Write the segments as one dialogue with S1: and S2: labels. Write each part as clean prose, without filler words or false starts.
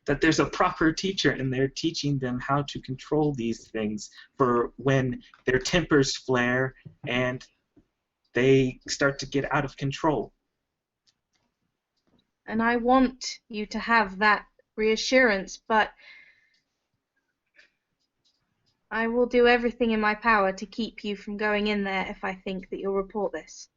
S1: that there's a proper teacher and they're teaching them how to control these things for when their tempers flare and they start to get out of control.
S2: And I want you to have that reassurance, but I will do everything in my power to keep you from going in there if I think that you'll report this.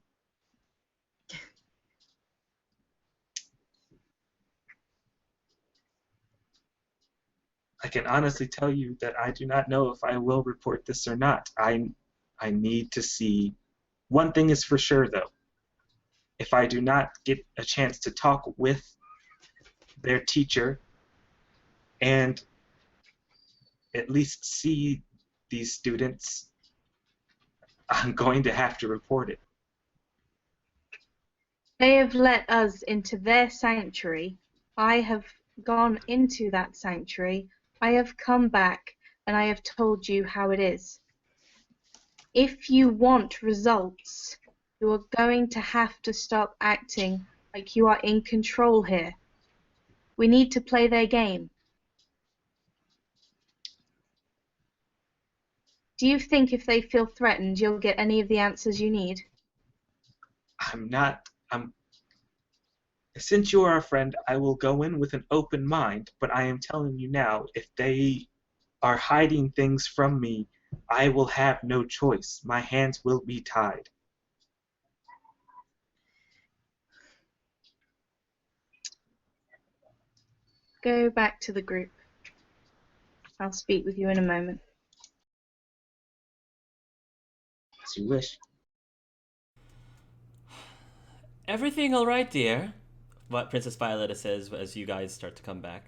S1: I can honestly tell you that I do not know if I will report this or not. I need to see. One thing is for sure, though. If I do not get a chance to talk with their teacher and at least see these students, I'm going to have to report it.
S2: They have let us into their sanctuary. I have gone into that sanctuary. I have come back and I have told you how it is. If you want results, you are going to have to stop acting like you are in control here. We need to play their game. Do you think if they feel threatened, you'll get any of the answers you need?
S1: Since you are a friend, I will go in with an open mind, but I am telling you now, if they are hiding things from me, I will have no choice. My hands will be tied.
S2: Go back to the group. I'll speak with you in a moment.
S1: As you wish.
S3: Everything all right, dear? What Princess Violetta says as you guys start to come back.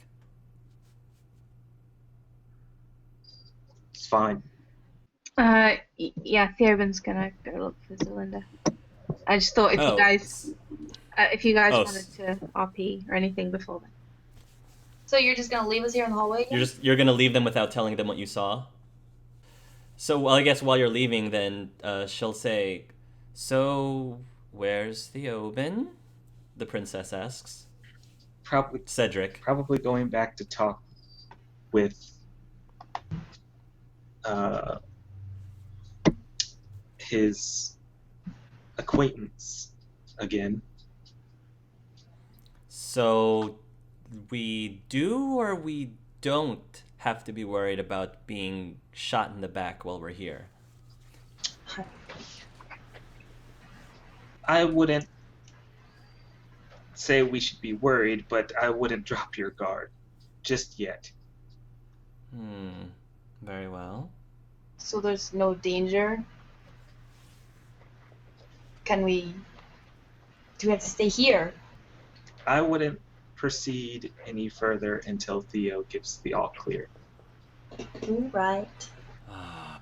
S1: It's fine.
S2: Yeah, Theobald's gonna go look for Zelinda. I just thought if you guys wanted to RP or anything before then.
S4: So you're just gonna leave us here in the hallway again?
S3: You're gonna leave them without telling them what you saw? So, well, I guess while you're leaving, then she'll say, "So, where's Theobald?" The princess asks.
S1: Probably
S3: Cedric.
S1: Probably going back to talk with his acquaintance again.
S3: So, we do or we don't have to be worried about being shot in the back while we're here?
S1: I wouldn't say we should be worried, but I wouldn't drop your guard just yet.
S3: Very well.
S4: So there's no danger? Do we have to stay here?
S1: I wouldn't proceed any further until Theo gives the all clear.
S4: Right.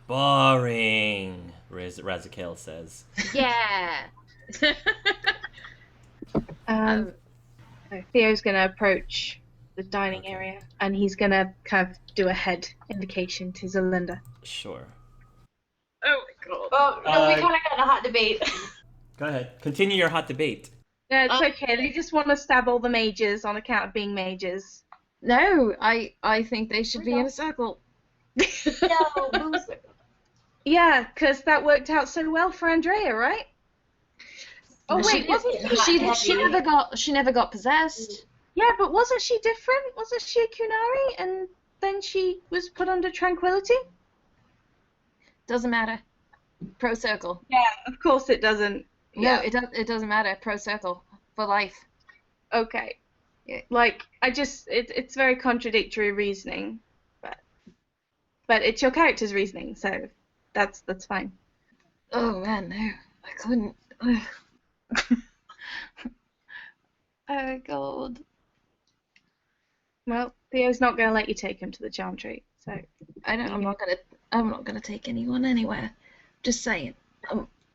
S3: Boring, Razikel says.
S5: Yeah.
S2: Theo's gonna approach the dining area and he's gonna kind of do a head indication to Zelinda.
S3: Sure.
S2: Oh my god.
S4: Oh, no, we kind of got in a hot debate.
S3: Go ahead. Continue your hot debate.
S2: No, it's okay. They just want to stab all the mages on account of being mages.
S5: No, I think they should be in a circle.
S4: No, loser.
S2: Yeah, because that worked out so well for Andrea, right? Oh wait,
S5: she never got possessed.
S2: Yeah, but wasn't she different? Wasn't she a Kunari and then she was put under tranquility?
S5: Doesn't matter. Pro circle.
S2: Yeah, of course it doesn't.
S5: No, it doesn't matter. Pro circle for life.
S2: Okay. Yeah. Like it's very contradictory reasoning, but it's your character's reasoning, so that's fine.
S5: Oh man, no, I couldn't. Oh god.
S2: Well, Theo's not going to let you take him to the charm tree, so
S5: I'm not gonna take anyone anywhere. Just saying.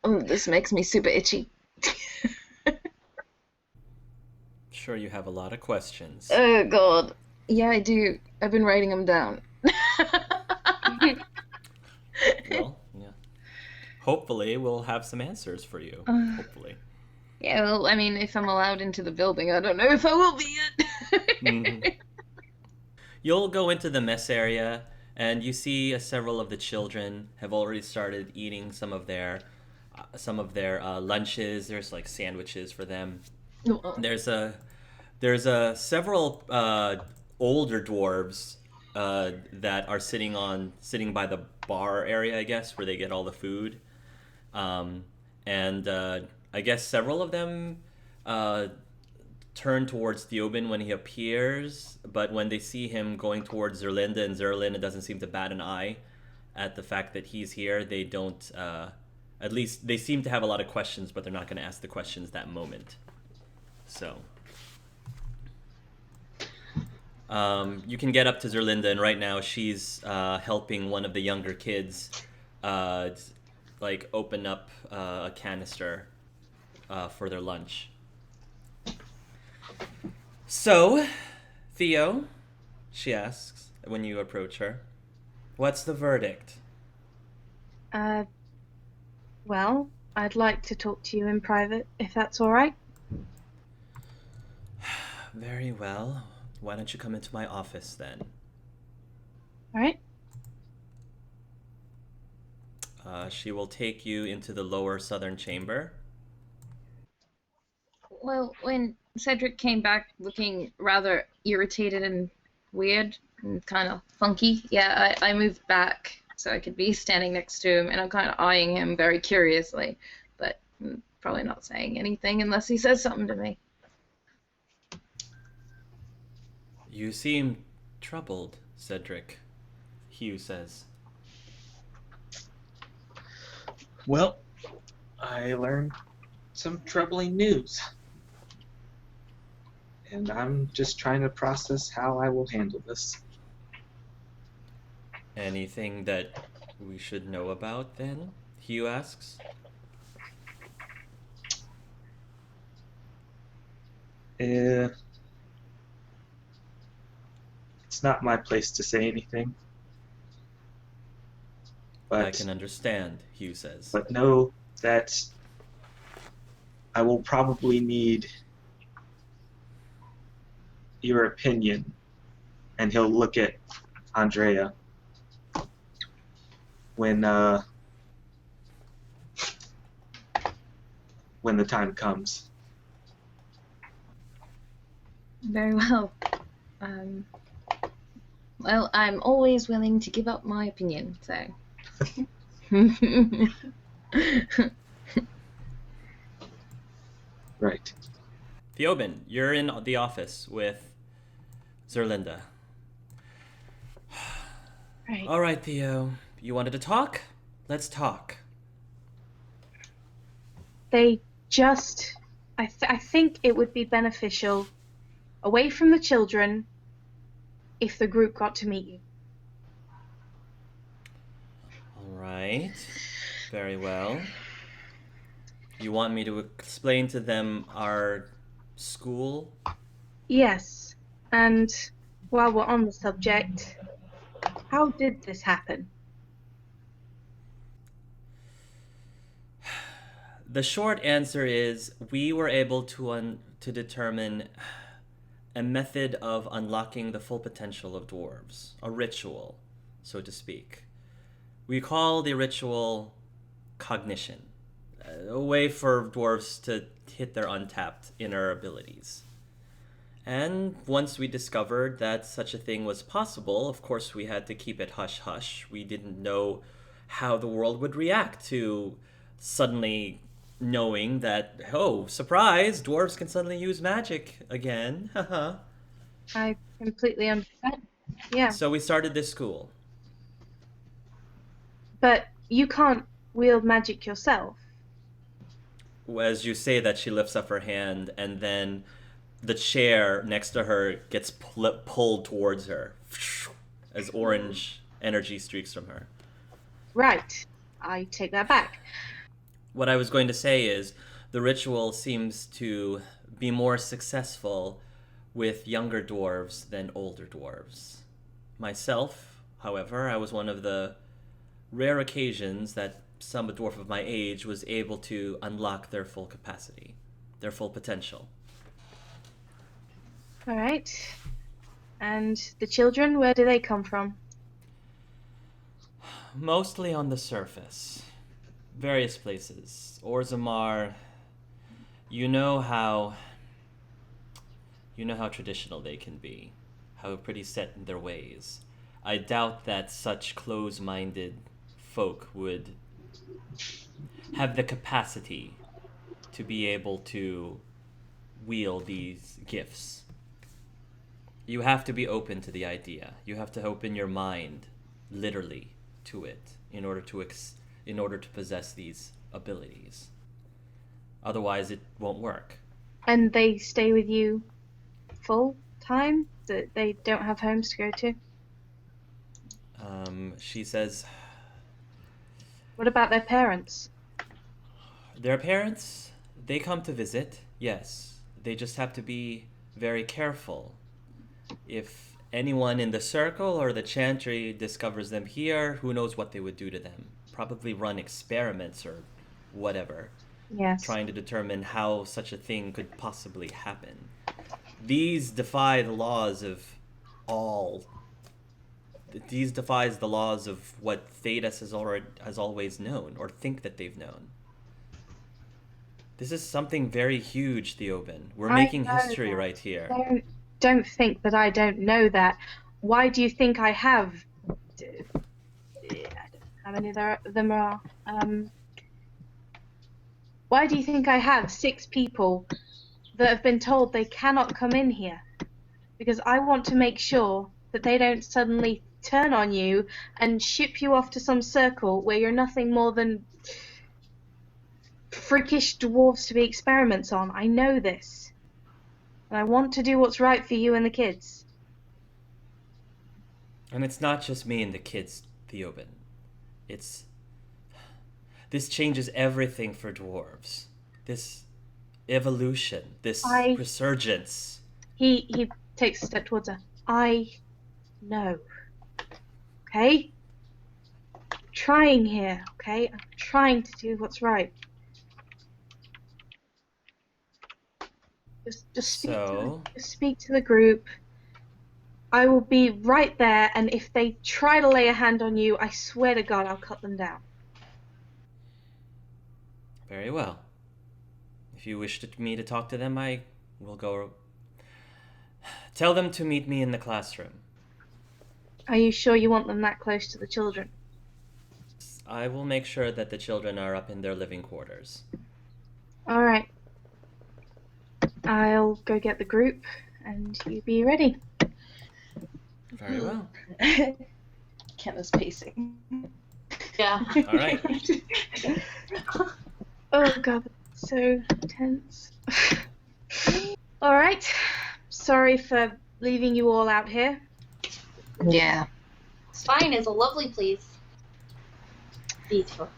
S5: This makes me super itchy.
S3: Sure, you have a lot of questions.
S5: Oh god. Yeah, I do. I've been writing them down.
S3: Well, yeah. Hopefully, we'll have some answers for you. Hopefully.
S5: Yeah, well, I mean, if I'm allowed into the building, I don't know if I will be yet.
S3: You'll go into the mess area, and you see several of the children have already started eating some of their lunches. There's like sandwiches for them.
S5: Oh,
S3: There's several older dwarves that are sitting by the bar area, I guess, where they get all the food. And I guess several of them turn towards Theoben when he appears, but when they see him going towards Zerlinda, and Zerlinda doesn't seem to bat an eye at the fact that he's here, they don't. At least they seem to have a lot of questions, but they're not going to ask the questions that moment. So. You can get up to Zerlinda, and right now she's helping one of the younger kids open up a canister for their lunch. So, Theo, she asks when you approach her, what's the verdict?
S2: Well, I'd like to talk to you in private, if that's all right.
S3: Very well. Why don't you come into my office then?
S2: All right.
S3: She will take you into the lower southern chamber.
S5: well, when Cedric came back looking rather irritated and weird and kind of funky, yeah, I moved back so I could be standing next to him, and I'm kind of eyeing him very curiously, but probably not saying anything unless he says something to me.
S3: You seem troubled, Cedric, Hugh says.
S1: Well, I learned some troubling news. And I'm just trying to process how I will handle this.
S3: Anything that we should know about then? Hugh asks.
S1: It's not my place to say anything. But
S3: I can understand, Hugh says.
S1: But know that I will probably need your opinion. And he'll look at Andrea when the time comes.
S5: Very well. Well, I'm always willing to give up my opinion, so.
S1: Right.
S3: Theoben, you're in the office with Zerlinda.
S2: Right.
S3: All right, Theo. You wanted to talk? Let's talk.
S2: They just... I think it would be beneficial, away from the children, if the group got to meet you.
S3: All right. Very well. You want me to explain to them our school?
S2: Yes, and while we're on the subject, how did this happen?
S3: The short answer is we were able to determine a method of unlocking the full potential of dwarves, a ritual, so to speak. We call the ritual cognition, a way for dwarves to hit their untapped inner abilities. And once we discovered that such a thing was possible, of course we had to keep it hush-hush. We didn't know how the world would react to suddenly knowing that, oh, surprise, dwarves can suddenly use magic again. Haha.
S2: I completely understand. Yeah,
S3: So we started this school.
S2: but you can't wield magic yourself.
S3: As you say that, she lifts up her hand, and then the chair next to her gets pulled towards her as orange energy streaks from her.
S2: Right, I take that back.
S3: What I was going to say is the ritual seems to be more successful with younger dwarves than older dwarves. Myself, however, I was one of the rare occasions that some dwarf of my age was able to unlock their full capacity, their full potential.
S2: All right. And the children, where do they come from?
S3: Mostly on the surface. Various places. Orzammar, you know how traditional they can be. How pretty set in their ways. I doubt that such close-minded folk would have the capacity to be able to wield these gifts. You have to be open to the idea. You have to open your mind, literally, to it in order to possess these abilities. Otherwise, it won't work.
S2: And they stay with you full time? That they don't have homes to go to?
S3: She says,
S2: What about their parents?
S3: their parents, they come to visit, yes. They just have to be very careful. If anyone in the circle or the chantry discovers them here, who knows what they would do to them? Probably run experiments or whatever,
S2: Yes.
S3: trying to determine how such a thing could possibly happen. These defy the laws of all. These defies the laws of what Thedas has always known, or think that they've known. This is something very huge, Theoben. We're making history right here.
S2: Don't think that I don't know that. Why do you think I have? I don't know how many of them are. Why do you think I have 6 people that have been told they cannot come in here? Because I want to make sure that they don't suddenly turn on you and ship you off to some circle where you're nothing more than freakish dwarves to be experiments on. I know this. And I want to do what's right for you and the kids.
S3: And it's not just me and the kids, Theoben. This changes everything for dwarves. This evolution, this resurgence.
S2: He takes a step towards her. I know. Okay? I'm trying here, okay? I'm trying to do what's right. Just speak to the group. I will be right there, and if they try to lay a hand on you, I swear to God, I'll cut them down.
S3: Very well. If you wish me to talk to them, I will go. Tell them to meet me in the classroom.
S2: Are you sure you want them that close to the children?
S3: I will make sure that the children are up in their living quarters.
S2: All right. I'll go get the group, and you be ready.
S3: Very well.
S4: Kenna's pacing.
S5: Yeah.
S3: All right.
S2: Oh God, that's so tense. All right. Sorry for leaving you all out here.
S5: Yeah.
S6: It's fine. It's a lovely place. Beautiful.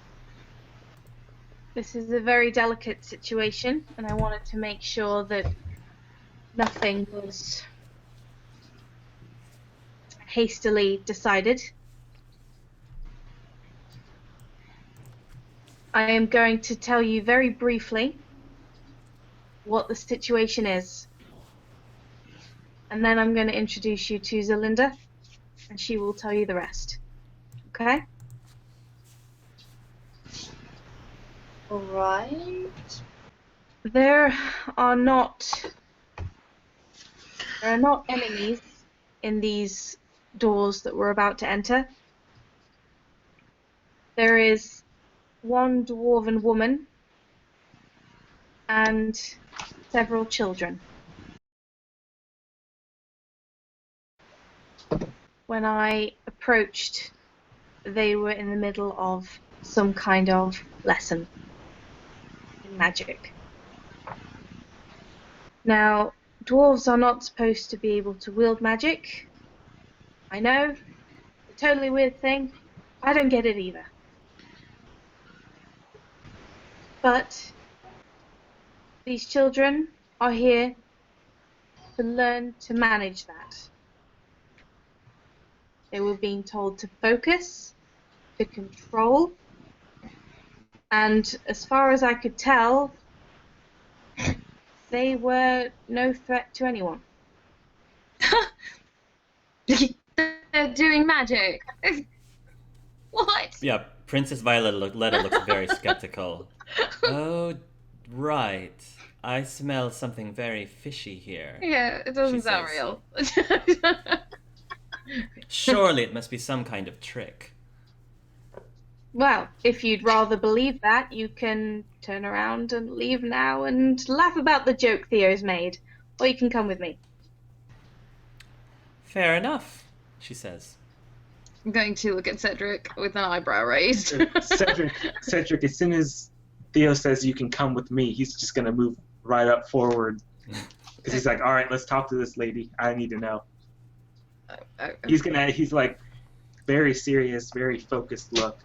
S2: This is a very delicate situation, and I wanted to make sure that nothing was hastily decided. I am going to tell you very briefly what the situation is. And then I'm going to introduce you to Zelinda, and she will tell you the rest. Okay?
S6: Alright.
S2: There are not enemies in these doors that we're about to enter. There is one dwarven woman and several children. When I approached, they were in the middle of some kind of lesson in magic. Now, dwarves are not supposed to be able to wield magic. I know, a totally weird thing. I don't get it either. But these children are here to learn to manage that. They were being told to focus, to control, and as far as I could tell, they were no threat to anyone.
S5: They're doing magic. What?
S3: Yeah, Princess Violetta looks very skeptical. Oh, right. I smell something very fishy here.
S5: Yeah, it doesn't
S3: She
S5: sound
S3: says.
S5: real.
S3: Surely it must be some kind of trick.
S2: Well, if you'd rather believe that, you can turn around and leave now and laugh about the joke Theo's made. Or you can come with me.
S3: Fair enough, she says.
S5: I'm going to look at Cedric with an eyebrow raised.
S1: Cedric, as soon as Theo says you can come with me, he's just gonna move right up forward because he's like, all right, let's talk to this lady. I need to know. He's like very serious, very focused look.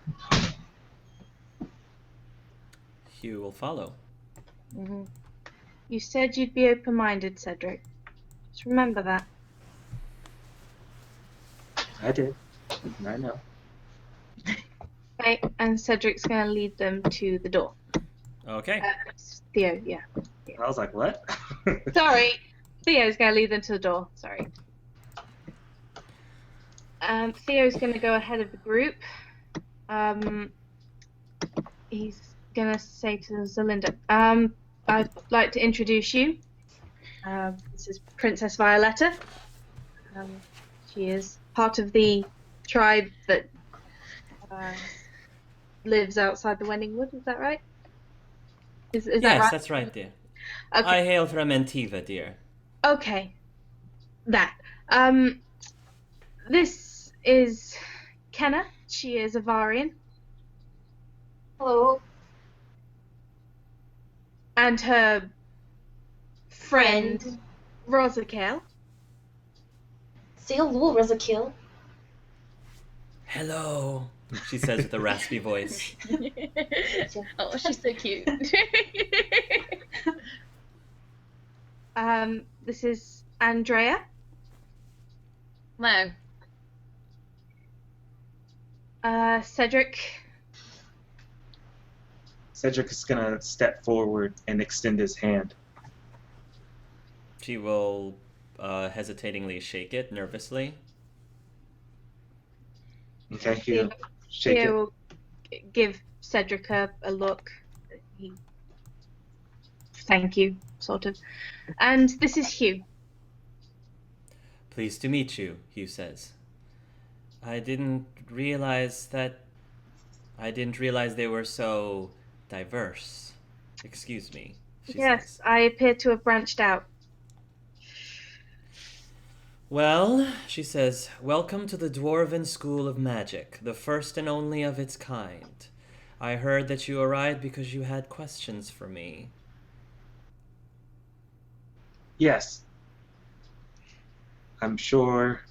S3: Hugh will follow.
S5: Mm-hmm.
S2: You said you'd be open-minded, Cedric. Just remember that.
S1: I did. I know.
S2: Okay, and Cedric's going to lead them to the door.
S3: Okay.
S2: Theo, yeah.
S1: I was like, what?
S2: Sorry. Theo's going to lead them to the door. Sorry. Theo's going to go ahead of the group. He's going to say to Zelinda, I'd like to introduce you. This is Princess Violetta. She is part of the tribe that lives outside the Wending Wood. Is that right? Is that
S3: Yes,
S2: right?
S3: that's right, dear.
S2: Okay.
S3: I hail from Antiva, dear.
S2: Okay. That. This is Kenna. She is a Varian.
S6: Hello.
S2: And her friend, Rosikale.
S6: Say hello, Resurgence.
S3: Hello, she says with a raspy voice.
S5: Oh, she's so cute.
S2: This is Andrea.
S5: No.
S2: Cedric.
S1: Cedric is gonna step forward and extend his hand.
S3: She will hesitatingly shake it nervously.
S1: Okay, he'll shake
S2: Theo
S1: it.
S2: will give Cedric a look. Thank you, sort of. And this is Hugh.
S3: Pleased to meet you, Hugh says. I didn't realize they were so diverse. Excuse me, she
S2: Yes,
S3: says.
S2: I appear to have branched out.
S3: Well, she says, welcome to the Dwarven School of Magic, the first and only of its kind. I heard that you arrived because you had questions for me.
S1: Yes. I'm sure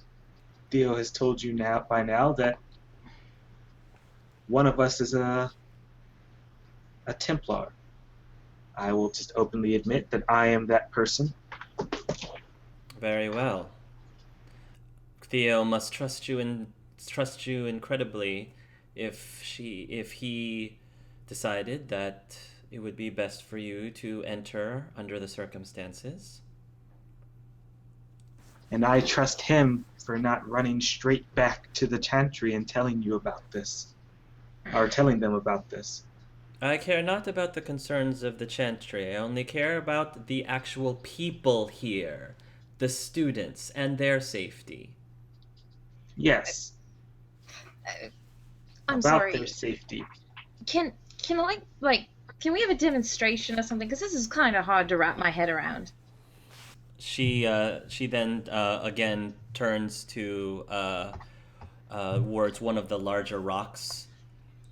S1: Theo has told you by now that one of us is a Templar. I will just openly admit that I am that person.
S3: Very well. Theo must trust you incredibly if he decided that it would be best for you to enter under the circumstances.
S1: And I trust him for not running straight back to the Chantry and telling you about this. Or telling them about this.
S3: I care not about the concerns of the Chantry. I only care about the actual people here, the students, and their safety.
S1: Yes.
S5: I'm
S1: about
S5: sorry.
S1: their safety.
S5: Can can we have a demonstration or something? Because this is kind of hard to wrap my head around.
S3: She then again turns to towards one of the larger rocks,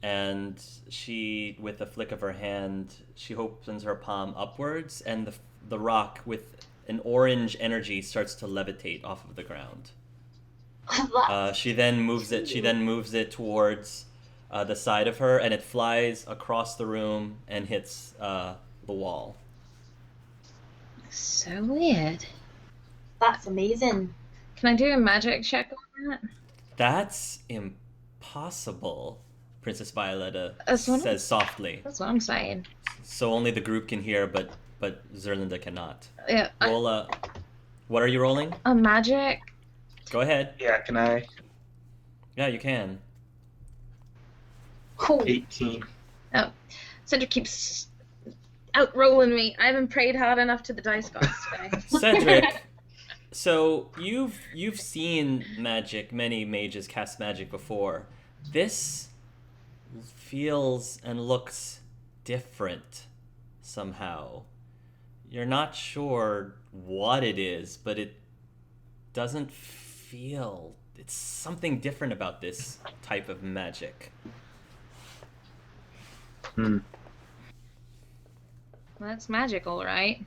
S3: and she, with a flick of her hand, she opens her palm upwards, and the rock with an orange energy starts to levitate off of the ground. She then moves it towards the side of her, and it flies across the room and hits the wall.
S5: So weird.
S6: That's amazing.
S5: Can I do a magic check on that?
S3: That's impossible, Princess Violetta
S5: That's what
S3: says softly.
S5: That's what I'm saying.
S3: So only the group can hear, but Zerlinda cannot.
S5: Yeah.
S3: Roll what are you rolling?
S5: A magic
S3: Go ahead.
S1: Yeah, can I?
S3: Yeah, you can.
S6: Cool.
S1: 18.
S5: Oh, Cedric keeps outrolling me. I haven't prayed hard enough to the dice gods today.
S3: Cedric, so you've seen magic, many mages cast magic before. This feels and looks different somehow. You're not sure what it is, but it doesn't feel. It's something different about this type of magic.
S1: Hmm.
S5: Well, that's magic, all right.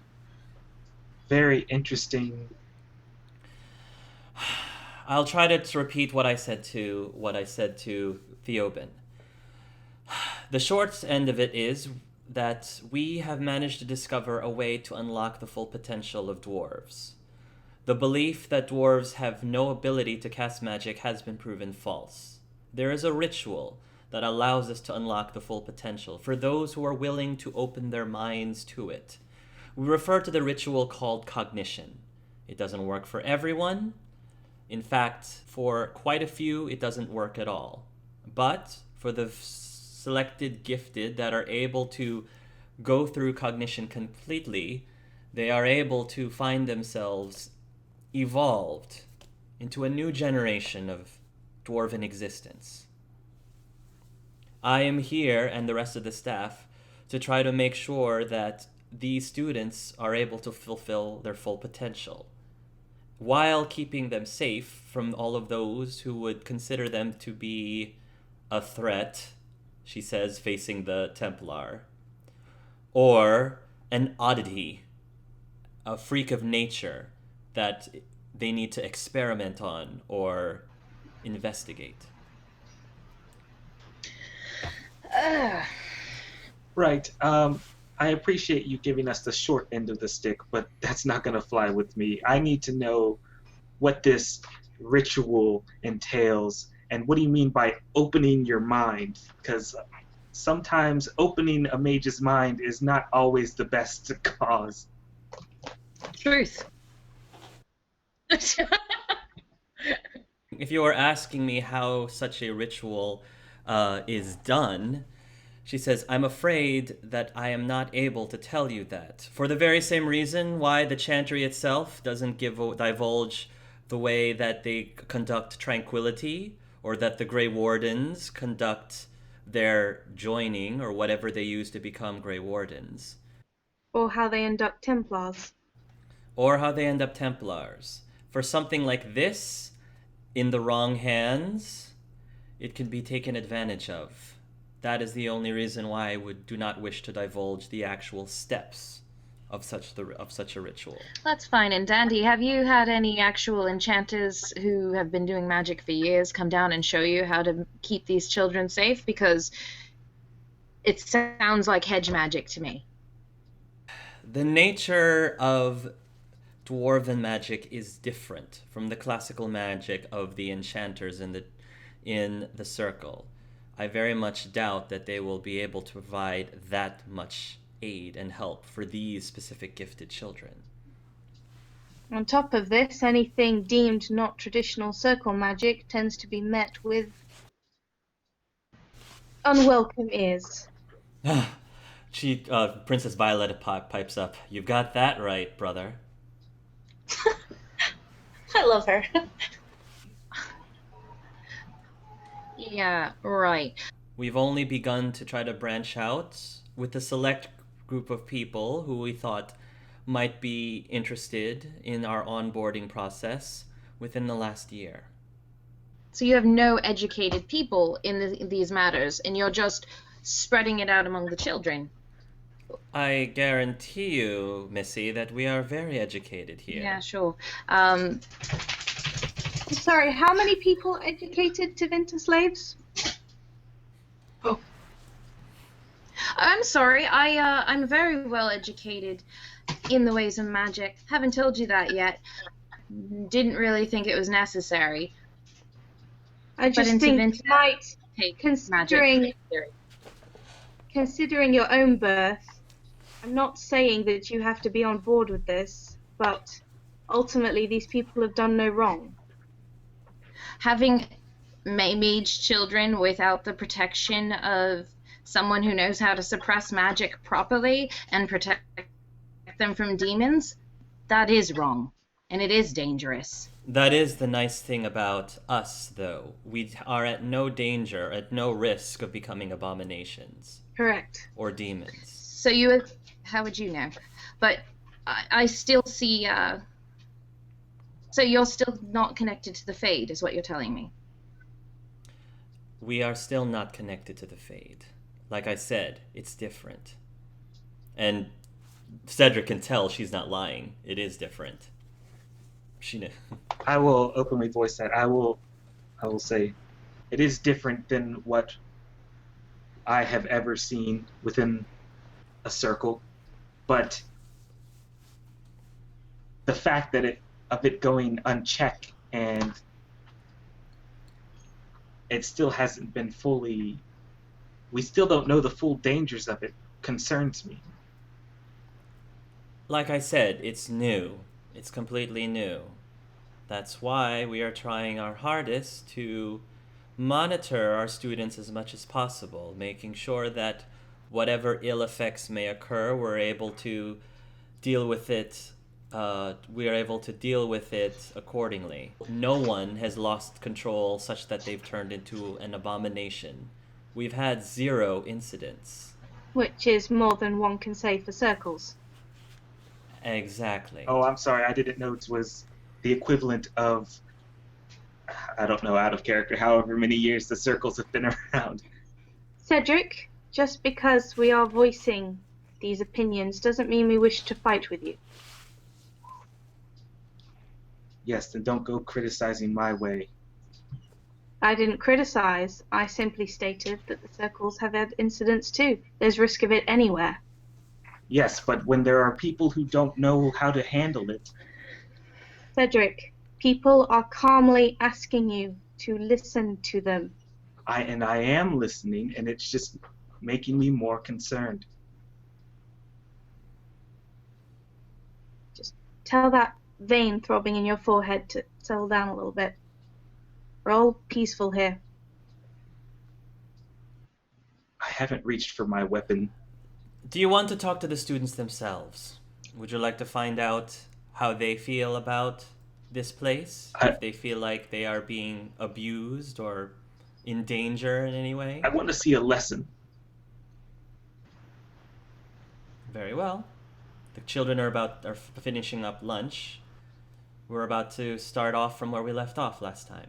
S1: Very interesting.
S3: I'll try to repeat what I said to Theoben. The short end of it is that we have managed to discover a way to unlock the full potential of dwarves. The belief that dwarves have no ability to cast magic has been proven false. There is a ritual that allows us to unlock the full potential for those who are willing to open their minds to it. We refer to the ritual called cognition. It doesn't work for everyone. In fact, for quite a few, it doesn't work at all. But for the selected gifted that are able to go through cognition completely, they are able to find themselves evolved into a new generation of dwarven existence. I am here, and the rest of the staff, to try to make sure that these students are able to fulfill their full potential, while keeping them safe from all of those who would consider them to be a threat, she says, facing the Templar, or an oddity, a freak of nature that they need to experiment on or investigate.
S1: Right. I appreciate you giving us the short end of the stick, but that's not going to fly with me. I need to know what this ritual entails, and what do you mean by opening your mind? Because sometimes opening a mage's mind is not always the best cause.
S5: Truth.
S3: If you are asking me how such a ritual is done, she says, I'm afraid that I am not able to tell you that. For the very same reason why the chantry itself doesn't divulge the way that they conduct tranquility, or that the Grey Wardens conduct their joining, or whatever they use to become Grey Wardens.
S2: Or how they induct Templars.
S3: Or how they end up Templars. For something like this, in the wrong hands, it can be taken advantage of. That is the only reason why I do not wish to divulge the actual steps of such a ritual.
S5: That's fine and dandy. Have you had any actual enchanters who have been doing magic for years come down and show you how to keep these children safe? Because it sounds like hedge magic to me.
S3: The nature of dwarven magic is different from the classical magic of the enchanters in the circle. I very much doubt that they will be able to provide that much aid and help for these specific gifted children.
S2: On top of this, anything deemed not traditional circle magic tends to be met with unwelcome ears.
S3: Princess Violet pipes up. You've got that right, brother.
S6: I love her.
S5: Yeah, right.
S3: We've only begun to try to branch out with a select group of people who we thought might be interested in our onboarding process within the last year.
S5: So you have no educated people in these matters, and you're just spreading it out among the children.
S3: I guarantee you, Missy, that we are very educated here.
S5: Yeah, sure.
S2: Sorry, how many people educated to Vinter slaves?
S6: Oh.
S5: I'm sorry. I'm very well educated in the ways of magic. Haven't told you that yet. Didn't really think it was necessary.
S2: I just think
S5: Vinter
S2: you might,
S5: take
S2: considering your own birth, I'm not saying that you have to be on board with this, but ultimately these people have done no wrong.
S5: having mage children without the protection of someone who knows how to suppress magic properly and protect them from demons, that is wrong. And it is dangerous.
S3: That is the nice thing about us, though. We are at no danger, at no risk of becoming abominations.
S2: Correct.
S3: Or demons.
S5: So how would you know? But I still see, so you're still not connected to the Fade, is what you're telling me.
S3: We are still not connected to the Fade. Like I said, it's different. And Cedric can tell she's not lying. It is different. She knew.
S1: I will openly voice that. I will say, it is different than what I have ever seen within a circle, but the fact that of it going unchecked and it still hasn't been fully, we still don't know the full dangers of it, concerns me.
S3: Like I said, it's new. It's completely new. That's why we are trying our hardest to monitor our students as much as possible, making sure that whatever ill effects may occur, we're able to deal with it. We are able to deal with it accordingly. No one has lost control such that they've turned into an abomination. We've had 0 incidents.
S2: Which is more than one can say for circles.
S3: Exactly.
S1: Oh, I'm sorry. I didn't know it was the equivalent of, I don't know, out of character, however many years the circles have been around.
S2: Cedric, just because we are voicing these opinions doesn't mean we wish to fight with you.
S1: Yes, then don't go criticizing my way.
S2: I didn't criticize. I simply stated that the circles have had incidents too. There's risk of it anywhere.
S1: Yes, but when there are people who don't know how to handle it.
S2: Cedric, people are calmly asking you to listen to them.
S1: I am listening, and it's just making me more concerned.
S2: Just tell that vein throbbing in your forehead to settle down a little bit. We're all peaceful here.
S1: I haven't reached for my weapon.
S3: Do you want to talk to the students themselves? Would you like to find out how they feel about this place? If they feel like they are being abused or in danger in any way?
S1: I want to see a lesson.
S3: Very well. The children are finishing up lunch. We're about to start off from where we left off last time,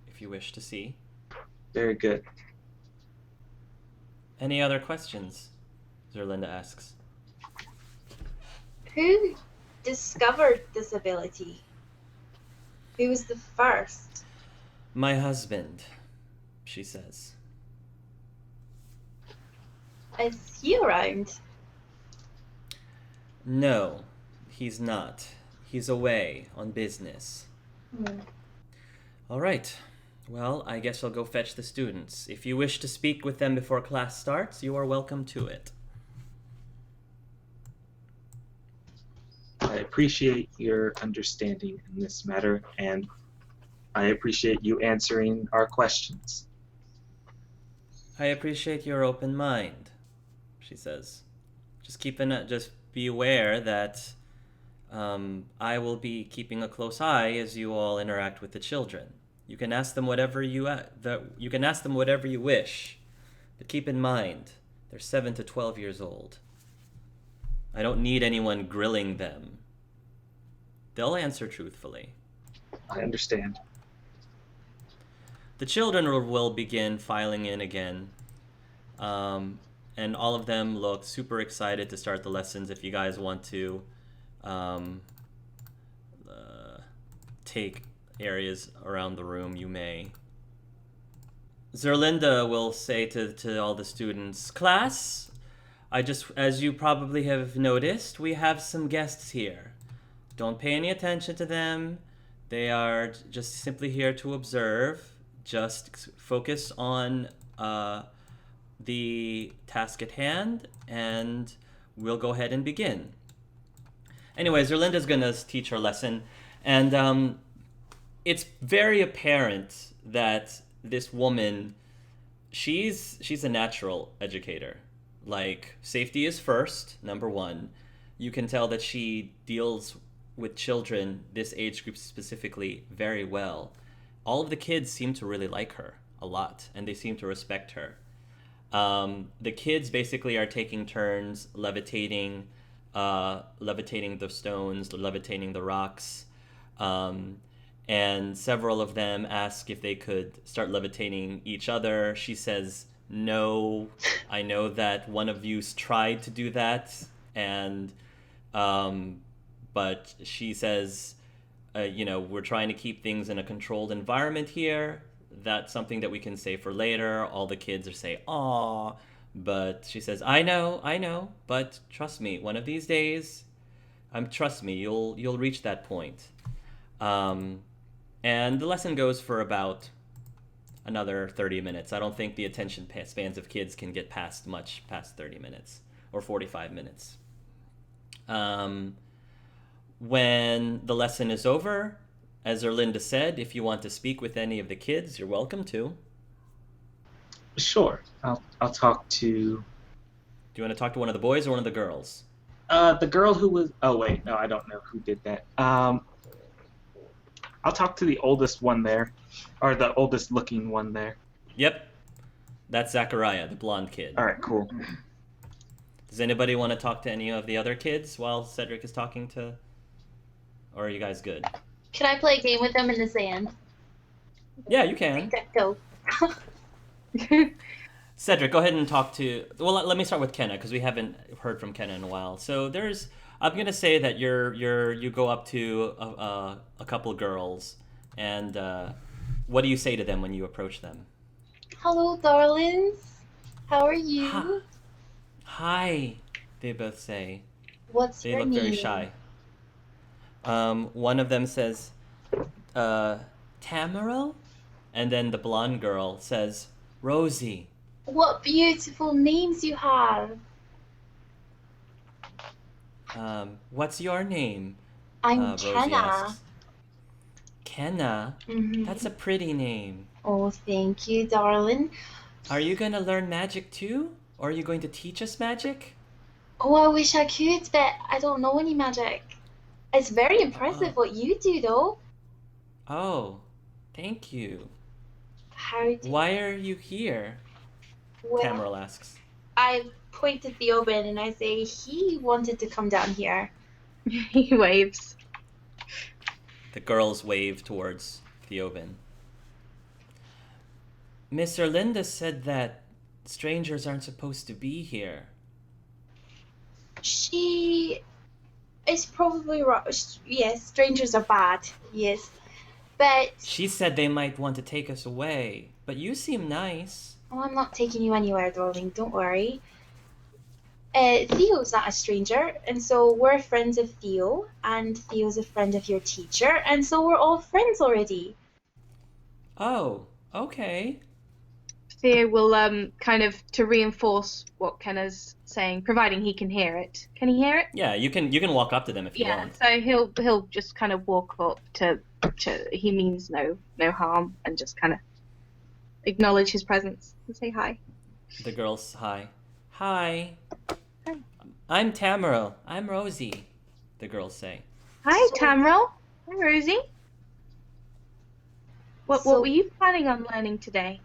S3: if you wish to see.
S1: Very good.
S3: Any other questions? Zerlinda asks.
S6: Who discovered this ability? Who was the first?
S3: My husband, she says.
S6: Is he around?
S3: No, he's not. He's away on business. All right. Well, I guess I'll go fetch the students. If you wish to speak with them before class starts, you are welcome to it.
S1: I appreciate your understanding in this matter, and I appreciate you answering our questions.
S3: I appreciate your open mind, she says. Just be aware that I will be keeping a close eye as you all interact with the children. You can ask them whatever you wish, but keep in mind they're 7 to 12 years old. I don't need anyone grilling them. They'll answer truthfully.
S1: I understand.
S3: The children will begin filing in again. And all of them look super excited to start the lessons. If you guys want to take areas around the room, you may. Zerlinda will say to all the students, class, as you probably have noticed, we have some guests here. Don't pay any attention to them. They are just simply here to observe. Just focus on the task at hand, and we'll go ahead and begin. Anyway, Zerlinda's going to teach her lesson, and it's very apparent that this woman, she's a natural educator. Like, safety is first, number one. You can tell that she deals with children, this age group specifically, very well. All of the kids seem to really like her a lot, and they seem to respect her. The kids basically are taking turns levitating the stones, levitating the rocks. And several of them ask if they could start levitating each other. She says, no, I know that one of you's tried to do that, and but she says, we're trying to keep things in a controlled environment here. That's something that we can say for later. All the kids are say, "Aw," but she says, I know, but trust me, one of these days, trust me, you'll reach that point." And the lesson goes for about another 30 minutes. I don't think the attention spans of kids can get past 30 minutes or 45 minutes. When the lesson is over, as Erlinda said, if you want to speak with any of the kids, you're welcome to.
S1: Sure. I'll talk to...
S3: Do you want to talk to one of the boys or one of the girls?
S1: The girl who was... Oh, wait. No, I don't know who did that. I'll talk to the oldest one there. Or the oldest looking one there.
S3: Yep. That's Zachariah, the blonde kid.
S1: All right, cool.
S3: Does anybody want to talk to any of the other kids while Cedric is talking to... Or are you guys good?
S6: Can I play a game with them in the sand?
S3: Yeah, you can.
S6: Go.
S3: Cedric, go ahead and talk to... Well, let me start with Kenna, because we haven't heard from Kenna in a while. So there's... I'm going to say that you go up to a couple of girls, and what do you say to them when you approach them?
S6: Hello, darlings. How are you?
S3: Hi, they both say.
S6: What's
S3: They
S6: your
S3: look
S6: name?
S3: very shy. One of them says, Tamara? And then the blonde girl says, Rosie.
S6: What beautiful names you have.
S3: What's your name?
S6: I'm
S3: Rosie
S6: Kenna.
S3: asks. Kenna?
S6: Mhm.
S3: That's a pretty name.
S6: Oh, thank you, darling.
S3: Are you going to learn magic too? Or are you going to teach us magic?
S6: Oh, I wish I could, but I don't know any magic. It's very impressive what you do, though.
S3: Oh, thank you.
S6: How do
S3: Why are you here?
S6: well,
S3: Tamara asks.
S6: I point to Theobin and I say he wanted to come down here.
S2: He waves.
S3: The girls wave towards Theobin. Miss Erlinda said that strangers aren't supposed to be here.
S6: She is probably right. Yes, strangers are bad. Yes. But
S3: She said they might want to take us away, but you seem nice.
S6: oh, I'm not taking you anywhere, darling. Don't worry. Theo's not a stranger, and so we're friends of Theo, and Theo's a friend of your teacher, and so we're all friends already.
S3: Oh, okay.
S2: Theo will kind of to reinforce what Kenna's saying, providing he can hear it. Can he hear it?
S3: Yeah, you can walk up to them if you
S2: Yeah.
S3: want.
S2: So he'll just kind of walk up to he means no harm and just kind of acknowledge his presence and say hi.
S3: The girls, hi. Hi.
S2: Hi.
S3: I'm Tamara. I'm Rosie, the girls say.
S2: Hi,
S6: So-
S2: Tamrel. Hi, Rosie. What
S6: So-
S2: were you planning on learning today?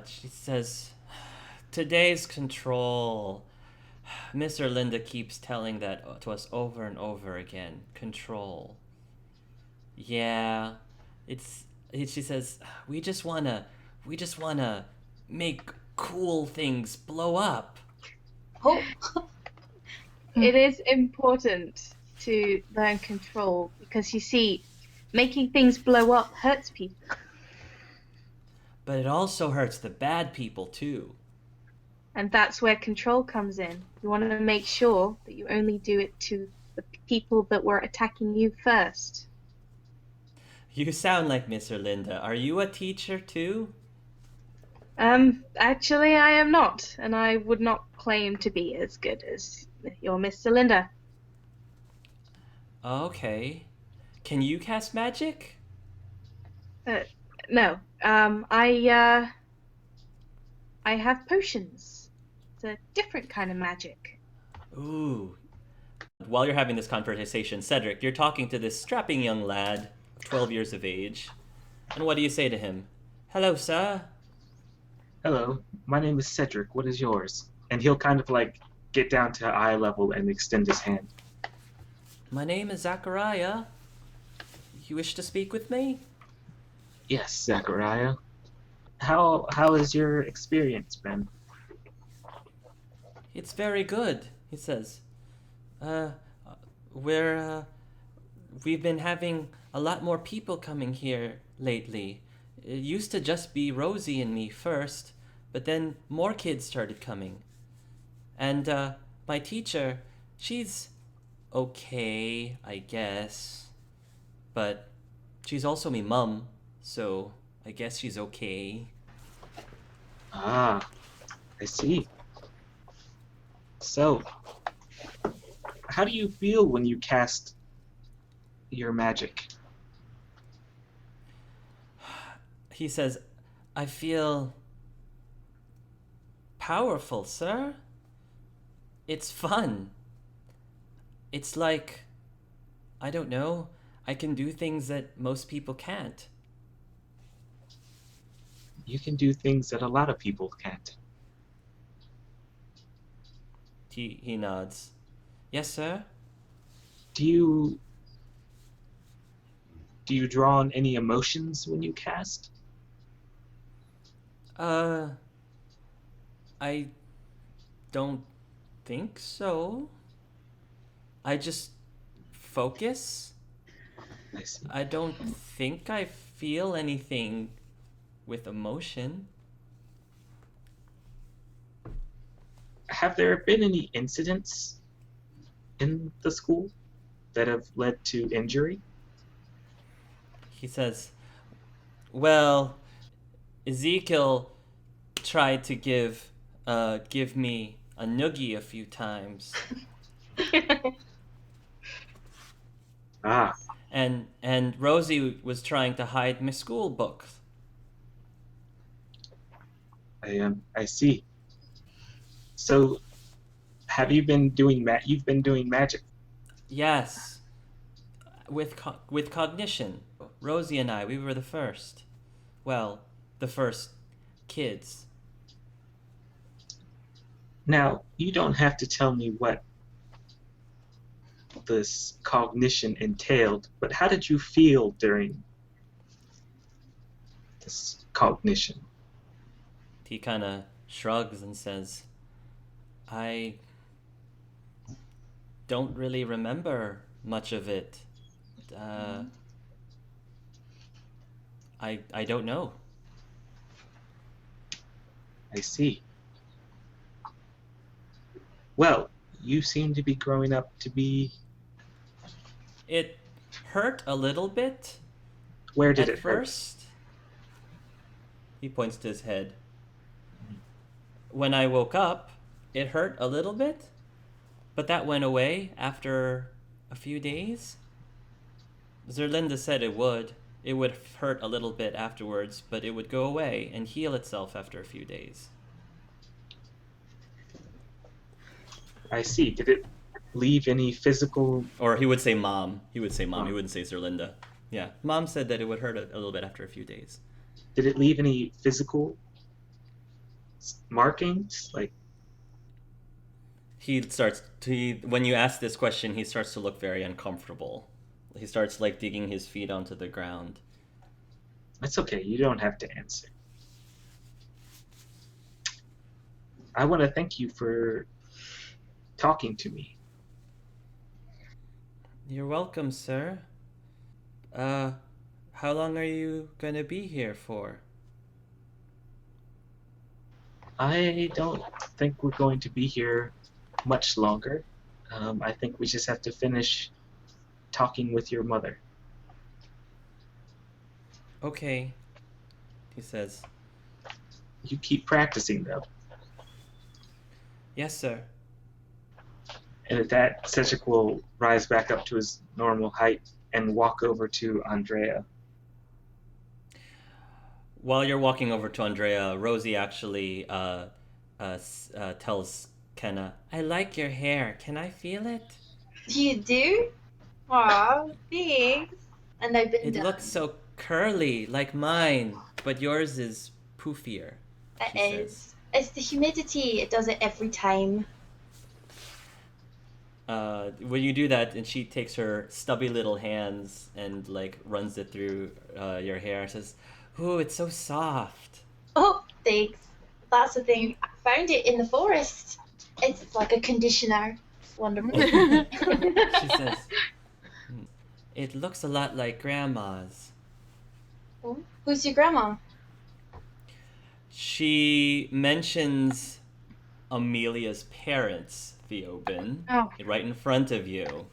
S3: She says, today's control. Miss Erlinda keeps telling that to us over and over again. Control. Yeah, she says, we just wanna make cool things blow up.
S6: Oh,
S2: It is important to learn control because you see, making things blow up hurts people.
S3: But it also hurts the bad people too.
S2: And that's where control comes in. You want to make sure that you only do it to the people that were attacking you first.
S3: You sound like Miss Erlinda. Are you a teacher too?
S2: Actually, I am not, and I would not claim to be as good as your Miss Linda.
S3: Okay. Can you cast magic?
S2: No. I have potions. It's a different kind of magic.
S3: Ooh. While you're having this conversation, Cedric, you're talking to this strapping young lad of 12 years of age. And what do you say to him? Hello, sir.
S1: Hello, my name is Cedric. What is yours? And he'll kind of like get down to eye level and extend his hand.
S3: My name is Zachariah. You wish to speak with me?
S1: Yes, Zachariah. How has your experience been?
S3: It's very good, he says. We've been having a lot more people coming here lately. It used to just be Rosie and me first, but then more kids started coming. And my teacher, she's okay, I guess. But she's also me mum, so I guess she's okay.
S1: Ah, I see. So, how do you feel when you cast your magic?
S3: He says, I feel powerful, sir. It's fun. It's like, I don't know, I can do things that most people can't.
S1: You can do things that a lot of people can't.
S3: He nods. Yes, sir?
S1: Do you draw on any emotions when you cast?
S3: I don't think so. I just focus.
S1: I see.
S3: I don't think I feel anything with emotion.
S1: Have there been any incidents in the school that have led to injury?
S3: He says, well, Ezekiel tried to give me a noogie a few times.
S1: Ah,
S3: And Rosie was trying to hide my school books.
S1: I see. So, have you been doing you've been doing magic?
S3: Yes, with cognition. Rosie and I, we were the first. Well, the first kids.
S1: Now, you don't have to tell me what this cognition entailed, but how did you feel during this cognition?
S3: He kind of shrugs and says, I don't really remember much of it. I don't know.
S1: I see. Well, you seem to be growing up to be...
S3: It hurt a little bit.
S1: Where did
S3: at
S1: it hurt?
S3: first. He points to his head. When I woke up, it hurt a little bit, but that went away after a few days. Zerlinda said it would. It would hurt a little bit afterwards, but it would go away and heal itself after a few days.
S1: I see. Did it leave any physical...
S3: Or he would say mom. He would say mom. He wouldn't say Zerlinda. Yeah. Mom said that it would hurt a little bit after a few days.
S1: Did it leave any physical markings? Like...
S3: When you ask this question, he starts to look very uncomfortable. He starts like digging his feet onto the ground.
S1: That's okay. You don't have to answer. I want to thank you for talking to me.
S3: You're welcome, sir. How long are you gonna be here for?
S1: I don't think we're going to be here much longer. I think we just have to finish talking with your mother.
S3: Okay, he says.
S1: You keep practicing, though.
S3: Yes, sir.
S1: And at that, Cedric will rise back up to his normal height and walk over to Andrea.
S3: While you're walking over to Andrea, Rosie actually tells Kenna, "I like your hair. Can I feel it?
S6: You do? Aw, thanks. And I've been
S3: It
S6: done.
S3: looks so curly, like mine, but yours is poofier," she
S6: It
S3: says.
S6: is. It's the humidity. It does it every time.
S3: When you do that, and she takes her stubby little hands and like runs it through your hair and says, "Ooh, it's so soft."
S6: Oh, thanks. That's the thing. I found it in the forest. It's like a conditioner. It's wonderful.
S3: She says, "It looks a lot like Grandma's."
S6: Oh, who's your grandma?
S3: She mentions Amelia's parents, Theobin,
S2: Oh.
S3: right in front of you.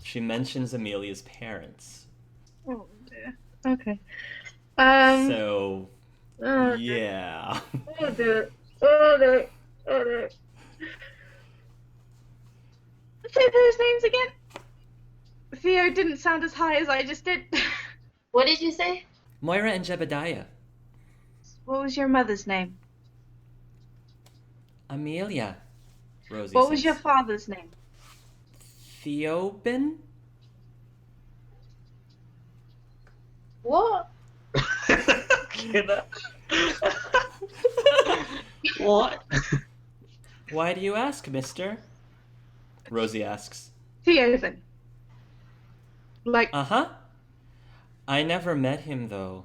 S3: She mentions Amelia's parents.
S2: Oh dear. Okay.
S3: So,
S2: Oh dear.
S3: yeah.
S2: Oh dear. Oh dear. Oh dear. Say those names again. Theo didn't sound as high as I just did.
S6: What did you say?
S3: Moira and Jebediah.
S2: What was your mother's name?
S3: Amelia, Rosie
S2: What
S3: says.
S2: was your father's name?
S3: Theobin?
S6: What?
S1: Kenna. What?
S3: Why do you ask, mister? Rosie asks.
S2: Theoden. Like,
S3: Uh-huh. I never met him, though.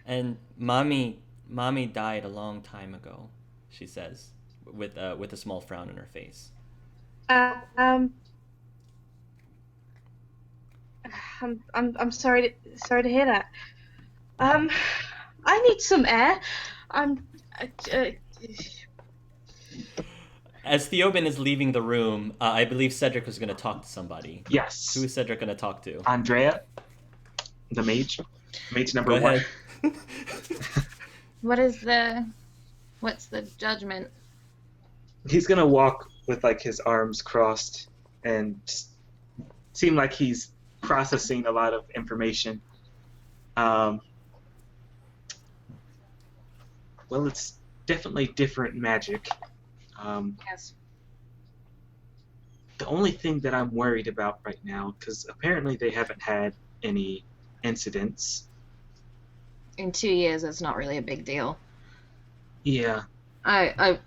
S3: And Mommy died a long time ago, she says, with a small frown on her face.
S2: I'm sorry to hear that. I need some air.
S3: As Theobin is leaving the room, I believe Cedric was going to talk to somebody.
S1: Yes.
S3: Who is Cedric going to talk to?
S1: Andrea, the mage. Mage number
S3: Go
S1: 1.
S3: ahead.
S5: What's the judgment?
S1: He's gonna walk with like his arms crossed and seem like he's processing a lot of information. Well, it's definitely different magic.
S5: Yes.
S1: The only thing that I'm worried about right now, because apparently they haven't had any incidents.
S5: In 2 years, that's not really a big deal.
S1: Yeah.
S5: I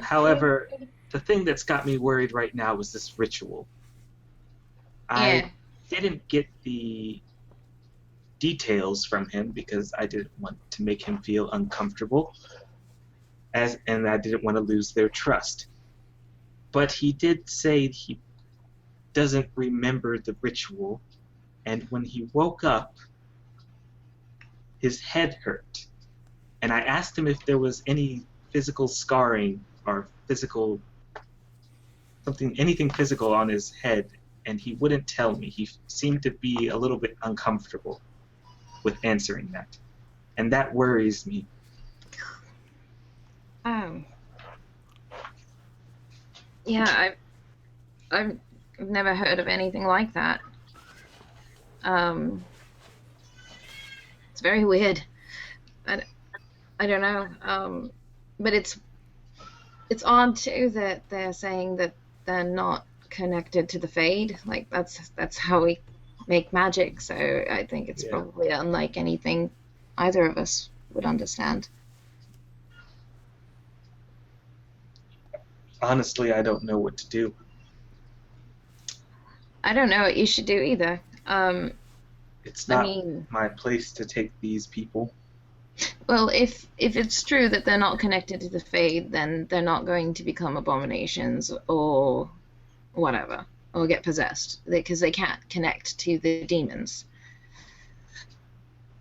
S1: However, the thing that's got me worried right now is this ritual.
S5: Yeah.
S1: I didn't get the details from him because I didn't want to make him feel uncomfortable, and I didn't want to lose their trust. But he did say he doesn't remember the ritual, and when he woke up, his head hurt. And I asked him if there was any physical scarring or anything physical on his head, and he wouldn't tell me. He seemed to be a little bit uncomfortable with answering that. And that worries me.
S5: Yeah, I've never heard of anything like that. It's very weird. I don't know. But it's odd too that they're saying that they're not connected to the Fade. Like that's how we make magic. So I think it's probably unlike anything either of us would understand.
S1: Honestly, I don't know what to do.
S5: I don't know what you should do either.
S1: It's not
S5: I mean,
S1: my place to take these people.
S5: well, if it's true that they're not connected to the Fade, then they're not going to become abominations or whatever, or get possessed, because they can't connect to the demons.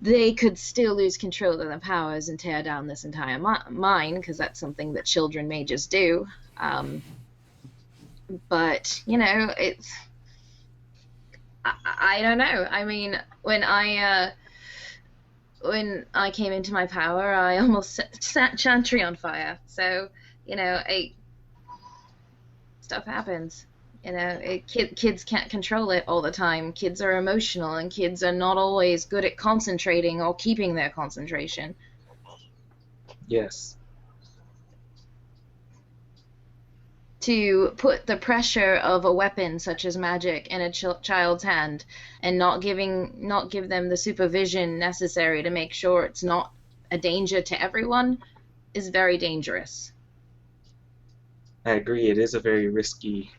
S5: They could still lose control of their powers and tear down this entire mine, because that's something that children mages do. But, you know, it's... I don't know. I mean, when I came into my power, I almost set Chantry on fire. So, you know, stuff happens. Kids can't control it all the time. Kids are emotional, and kids are not always good at concentrating or keeping their concentration.
S1: Yes.
S5: To put the pressure of a weapon such as magic in a child's hand and not give them the supervision necessary to make sure it's not a danger to everyone is very dangerous.
S1: I agree. It is a very risky.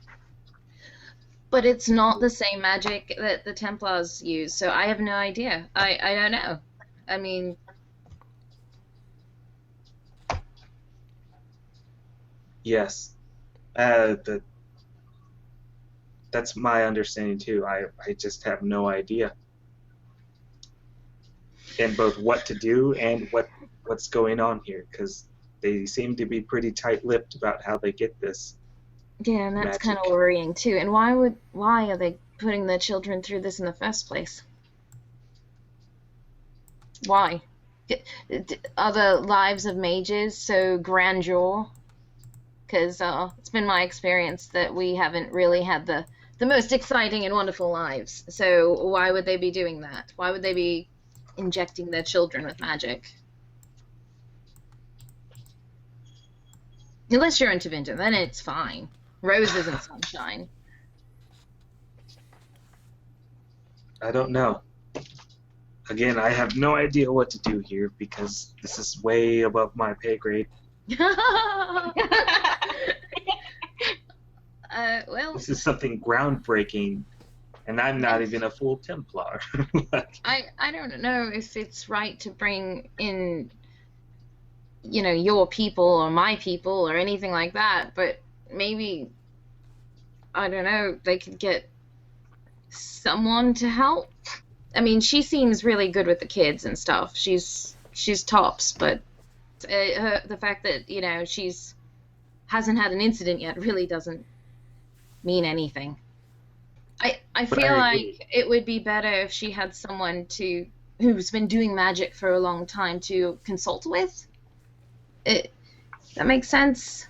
S5: But it's not the same magic that the Templars use, so I have no idea. I don't know. I mean,
S1: Yes. That's my understanding too. I just have no idea. And both what to do and what's going on here, because they seem to be pretty tight-lipped about how they get this.
S5: yeah, and that's kind of
S1: Magic.
S5: worrying too. And why are they putting the children through this in the first place? Why? Are the lives of mages so grandeur? Because it's been my experience that we haven't really had the most exciting and wonderful lives. So why would they be doing that? Why would they be injecting their children with magic? Unless you're into Vinter, then it's fine. Roses and sunshine.
S1: I don't know. Again, I have no idea what to do here because this is way above my pay grade.
S5: Well,
S1: This is something groundbreaking, and I'm not even a full Templar.
S5: I don't know if it's right to bring in, your people or my people or anything like that, but maybe, I don't know, they could get someone to help. I mean, she seems really good with the kids and stuff. She's tops, but the fact that, she's hasn't had an incident yet really doesn't mean anything. I
S1: But
S5: feel
S1: I
S5: like
S1: agree.
S5: it would be better if she had someone who's been doing magic for a long time to consult with. That makes sense.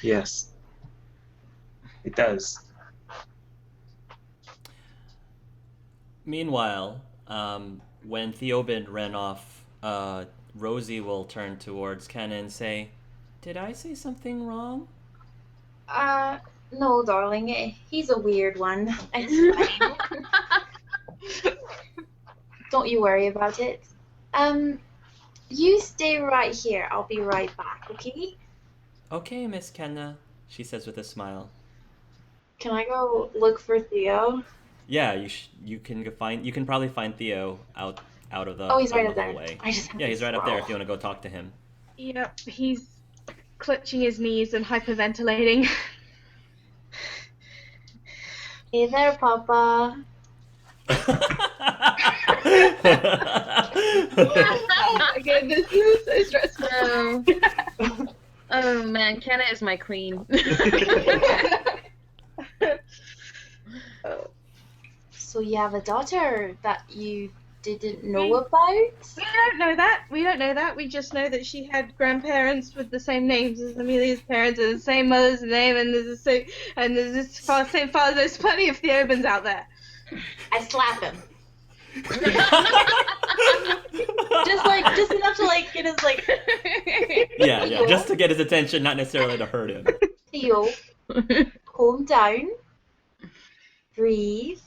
S1: Yes, it does.
S3: Meanwhile, when Theobald ran off, Rosie will turn towards Kenna and say, "Did I say something wrong?"
S6: No, darling. He's a weird one. It's fine. Don't you worry about it. You stay right here. I'll be right back, okay?
S3: "Okay, Miss Kenna," she says with a smile.
S6: Can I go look for Theo?
S3: Yeah, you can probably find Theo out of the
S6: Oh, he's right
S3: the
S6: up there.
S3: hallway.
S6: I just have
S3: Yeah,
S6: to
S3: he's right up there if
S6: scroll.
S3: you want to go talk to him.
S2: Yep, he's clutching his knees and hyperventilating.
S6: Hey there, Papa.
S2: Oh my goodness, this is so stressful.
S5: Oh man, Kenna is my queen.
S6: So you have a daughter that you didn't know
S2: We-
S6: about?
S2: We don't know that. We don't know that. We just know that she had grandparents with the same names as Amelia's parents and the same mother's name, and there's same father. There's plenty of Theobans out there.
S6: I slap him. Just enough to get his
S3: yeah, just to get his attention, not necessarily to hurt him.
S6: Theo, calm down. Breathe.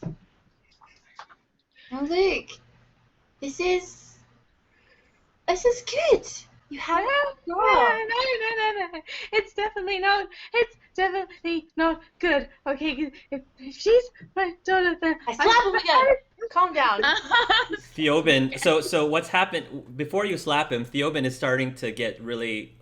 S6: Now look. This is good. You have a
S2: No,
S6: girl.
S2: no. It's definitely not. It's definitely not good. Okay, if she's my daughter, then
S6: I slap him again. Calm down.
S3: Theobald, so what's happened before you slap him? Theobald is starting to get really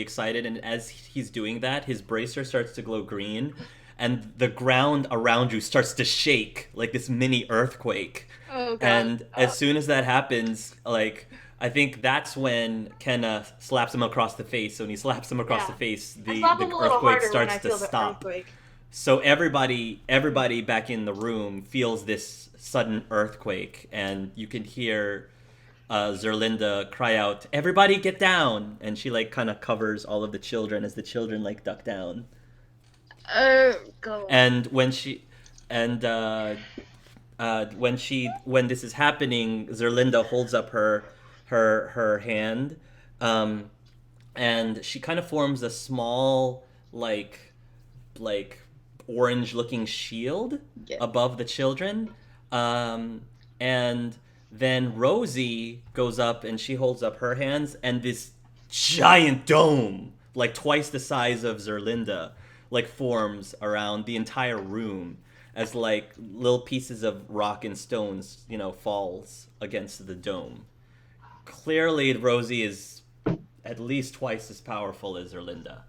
S3: excited, and as he's doing that, his bracer starts to glow green, and the ground around you starts to shake like this mini earthquake.
S2: Oh god.
S3: And as soon as that happens, I think that's when Kenna slaps him across the face. So when he slaps him across
S6: Yeah.
S3: the face,
S6: I
S3: the
S6: slap him a little
S3: earthquake
S6: harder when I
S3: starts to
S6: feel the
S3: stop.
S6: earthquake.
S3: So everybody back in the room feels this sudden earthquake, and you can hear Zerlinda cry out, "Everybody get down!" And she like kind of covers all of the children as the children like duck down.
S5: Oh god.
S3: And when this is happening, Zerlinda holds up her hand, and she kind of forms a small like orange looking shield above the children, and then Rosi goes up and she holds up her hands, and this giant dome, like twice the size of Zerlinda, like forms around the entire room as like little pieces of rock and stones, falls against the dome. Clearly, Rosi is at least twice as powerful as Zerlinda.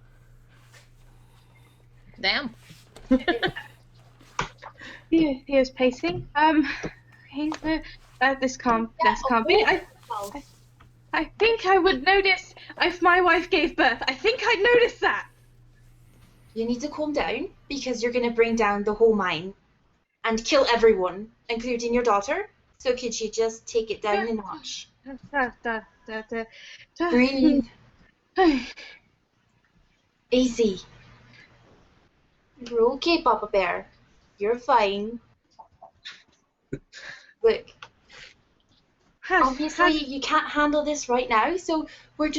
S5: Damn.
S2: Here's pacing. This can't be. I think I would notice if my wife gave birth. I think I'd notice that.
S6: You need to calm down because you're going to bring down the whole mine and kill everyone, including your daughter. So could you just take it down a notch? Breathe. Easy. You're okay, Papa Bear. You're fine. Look, obviously you can't handle this right now, so we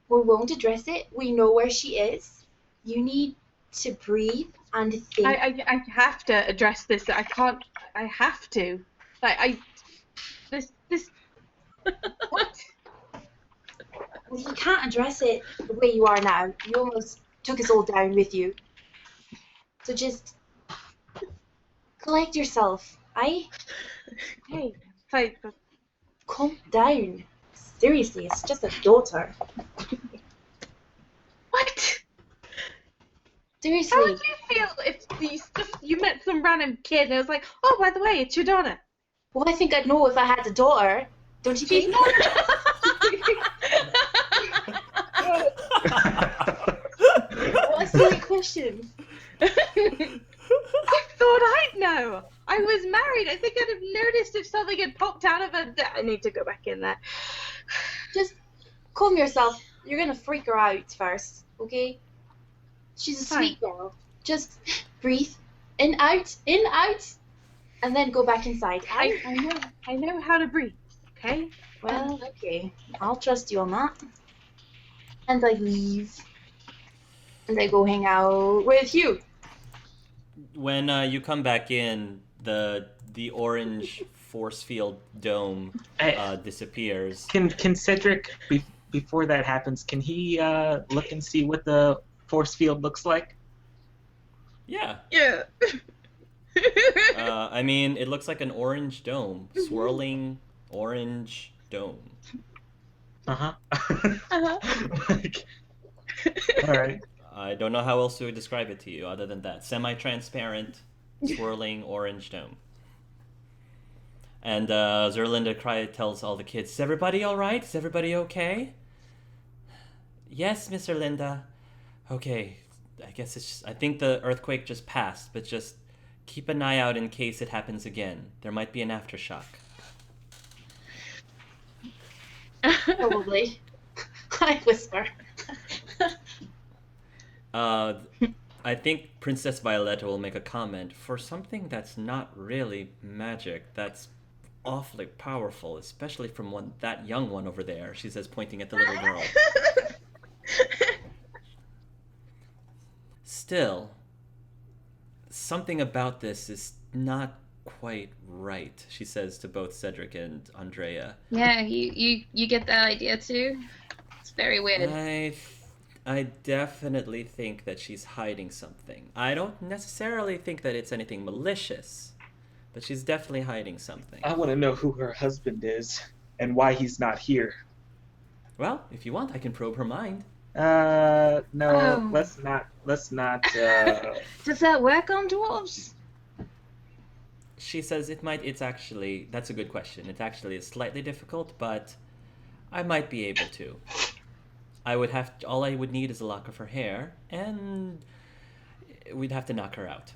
S6: won't address it. We know where she is. You need to breathe and think.
S2: I have to address this. I can't. I have to. This. What?
S6: Well, you can't address it the way you are now. You almost took us all down with you. So just collect yourself, aye?
S2: Hey,
S6: calm down. Seriously, it's just a daughter.
S2: What?
S6: Seriously.
S2: How would you feel if you met some random kid and it was like, oh, by the way, it's your daughter?
S6: Well, I think I'd know if I had a daughter. Don't you think? What a silly question.
S2: I thought I'd know. I was married. I think I'd have noticed if something had popped out of a... I need to go back in there.
S6: Just calm yourself. You're going to freak her out first, okay? She's a sweet girl. Just breathe. In, out, and then go back inside.
S2: I know how to breathe, okay?
S6: Well, okay. I'll trust you on that. And I leave. And I go hang out with you.
S3: When you come back in, the orange force field dome disappears.
S1: Can Cedric, before that happens, can he look and see what the force field looks like?
S3: Yeah.
S5: Yeah.
S3: I mean, it looks like an orange dome, swirling orange dome.
S1: Uh-huh.
S5: Uh-huh.
S1: All right.
S3: I don't know how else to describe it to you other than that. Semi-transparent, swirling orange dome. And Zerlinda tells all the kids, "Is everybody all right? Is everybody okay?" "Yes, Miss Zerlinda." "Okay, I guess it's just... I think the earthquake just passed, but just keep an eye out in case it happens again. There might be an aftershock."
S6: Probably. I whisper.
S3: I think Princess Violetta will make a comment. "For something that's not really magic, that's awfully powerful, especially from that young one over there," she says, pointing at the little girl. "Still, something about this is not quite right," she says to both Cedric and Andrea.
S5: Yeah, you get that idea too? It's very weird.
S3: I definitely think that she's hiding something. I don't necessarily think that it's anything malicious, but she's definitely hiding something.
S1: I want to know who her husband is and why he's not here.
S3: Well, if you want, I can probe her mind.
S1: No,
S5: Oh.
S1: let's not.
S5: Does that work on dwarves?
S3: She says it's actually, that's a good question. It actually is slightly difficult, but I might be able to. All I would need is a lock of her hair, and we'd have to knock her out.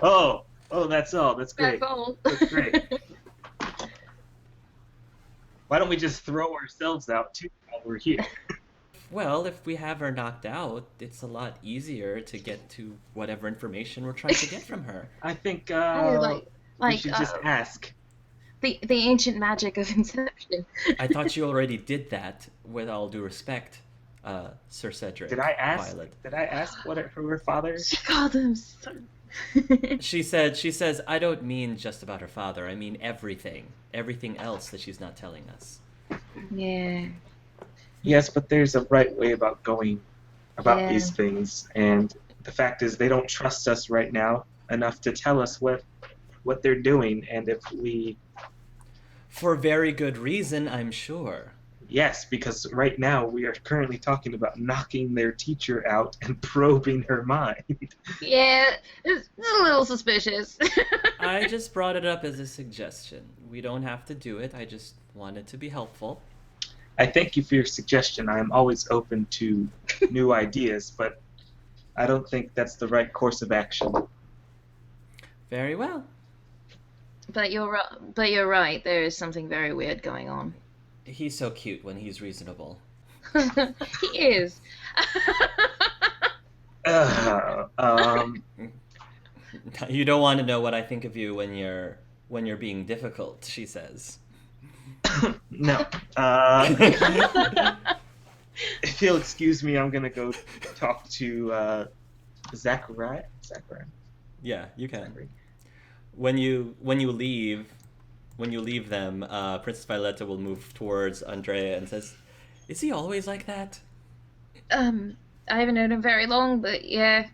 S1: Oh, that's all. That's great.
S5: That's all.
S1: That's great. Why don't we just throw ourselves out too while we're here?
S3: Well, if we have her knocked out, it's a lot easier to get to whatever information we're trying to get from her.
S1: I think
S5: like
S1: we should just ask.
S5: the ancient magic of Inception.
S3: I thought you already did that, with all due respect, Sir Cedric.
S1: Did I ask?
S3: Violet.
S1: Did I ask what her father?
S5: She called him son.
S3: She says, I don't mean just about her father. I mean everything else that she's not telling us.
S5: Yeah.
S1: Yes, but there's a right way about going about
S5: Yeah.
S1: these things, and the fact is they don't trust us right now enough to tell us what they're doing, and if we...
S3: For very good reason, I'm sure.
S1: Yes, because right now we are currently talking about knocking their teacher out and probing her mind.
S5: Yeah, it's a little suspicious.
S3: I just brought it up as a suggestion. We don't have to do it. I just wanted to be helpful.
S1: I thank you for your suggestion. I am always open to new ideas, but I don't think that's the right course of action.
S3: Very well.
S5: But you're right. There is something very weird going on.
S3: He's so cute when he's reasonable.
S5: He is.
S3: You don't want to know what I think of you when you're being difficult, she says.
S1: No. If you'll excuse me, I'm gonna go talk to Zachariah.
S3: Yeah, you can. When you leave them, Princess Violetta will move towards Andrea and says, "Is he always like that?"
S5: I haven't known him very long, but yeah.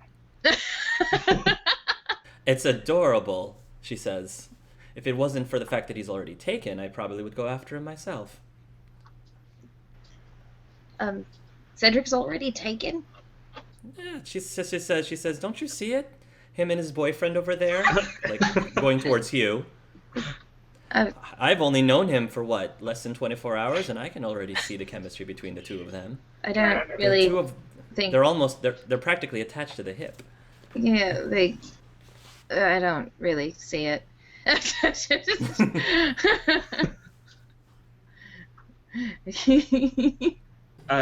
S3: It's adorable, she says. If it wasn't for the fact that he's already taken, I probably would go after him myself.
S5: Cedric's already taken?
S3: Yeah, she says, "Don't you see it? Him and his boyfriend over there, like going towards you." I've only known him for less than 24 hours, and I can already see the chemistry between the two of them.
S5: I don't really think
S3: they're practically attached to the hip.
S5: Yeah, I don't really see it.